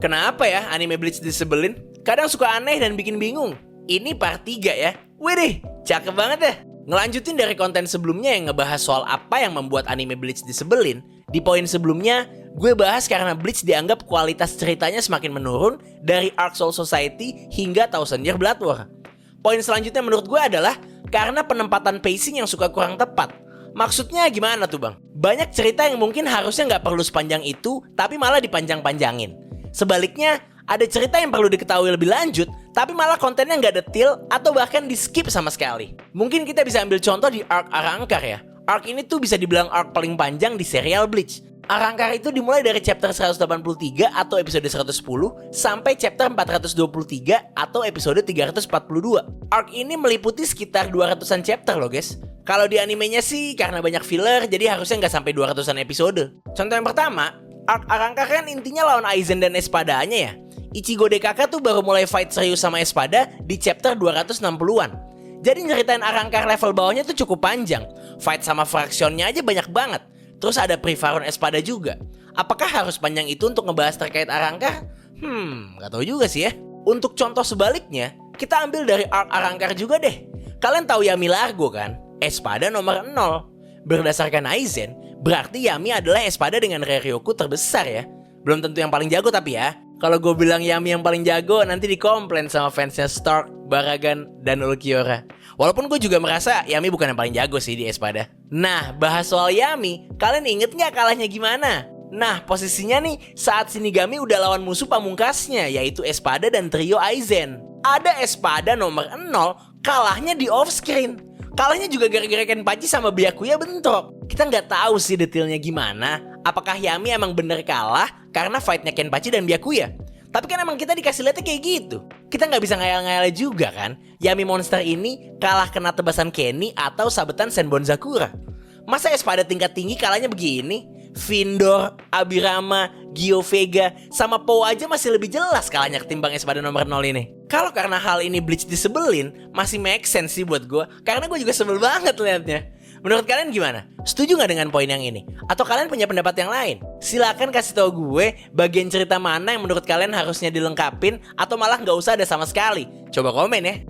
Kenapa ya anime Bleach disebelin? Kadang suka aneh dan bikin bingung. Ini part 3 ya. Widih, cakep banget ya. Ngelanjutin dari konten sebelumnya yang ngebahas soal apa yang membuat anime Bleach disebelin. Di poin sebelumnya, gue bahas karena Bleach dianggap kualitas ceritanya semakin menurun dari Arc Soul Society hingga Thousand Year Blood War. Poin selanjutnya menurut gue adalah karena penempatan pacing yang suka kurang tepat. Maksudnya gimana tuh bang? Banyak cerita yang mungkin harusnya nggak perlu sepanjang itu, tapi malah dipanjang-panjangin. Sebaliknya, ada cerita yang perlu diketahui lebih lanjut, tapi malah kontennya nggak detail atau bahkan di skip sama sekali. Mungkin kita bisa ambil contoh di arc Arrancar ya. Arc ini tuh bisa dibilang arc paling panjang di serial Bleach. Arrancar itu dimulai dari chapter 183 atau episode 110 sampai chapter 423 atau episode 342. Arc ini meliputi sekitar 200-an chapter loh guys. Kalau di animenya sih karena banyak filler jadi harusnya nggak sampai 200-an episode. Contoh yang pertama, Arc Arrancar kan intinya lawan Aizen dan Espadanya ya. Ichigo DKK tuh baru mulai fight serius sama Espada di chapter 260-an. Jadi nyeritain Arrancar level bawahnya tuh cukup panjang. Fight sama fraksionnya aja banyak banget. Terus ada Privaron Espada juga. Apakah harus panjang itu untuk ngebahas terkait Arrancar? Gak tahu juga sih ya. Untuk contoh sebaliknya, kita ambil dari Arc Arrancar juga deh. Kalian tahu Yami Largo kan? Espada nomor 0. Berdasarkan Aizen, berarti Yami adalah Espada dengan Reryoku terbesar ya. Belum tentu yang paling jago tapi ya. Kalau gue bilang Yami yang paling jago, nanti dikomplain sama fansnya Stark, Baragan, dan Ulquiorra. Walaupun gue juga merasa Yami bukan yang paling jago sih di Espada. Nah, bahas soal Yami, kalian inget gak kalahnya gimana? Nah, posisinya nih saat Shinigami udah lawan musuh pamungkasnya, yaitu Espada dan trio Aizen. Ada Espada nomor 0, kalahnya di off-screen. Kalahnya juga gara-gara Kenpachi sama Byakuya bentrok. Kita nggak tahu sih detailnya gimana. Apakah Yami emang bener kalah karena fightnya Kenpachi dan Byakuya? Tapi kan emang kita dikasih lihatnya kayak gitu. Kita nggak bisa ngayal-ngayal juga kan. Yami monster ini kalah kena tebasan Kenny atau sabetan Senbonzakura. Masa Espada tingkat tinggi kalahnya begini? Vindor, Abirama, Gio Vega, sama Po aja masih lebih jelas kalahnya ketimbang Espada nomor 0 ini. Kalau karena hal ini Bleach disebelin, masih make sense sih buat gue. Karena gue juga sebel banget liatnya. Menurut kalian gimana? Setuju gak dengan poin yang ini? Atau kalian punya pendapat yang lain? Silakan kasih tahu gue bagian cerita mana yang menurut kalian harusnya dilengkapin atau malah gak usah ada sama sekali. Coba komen ya.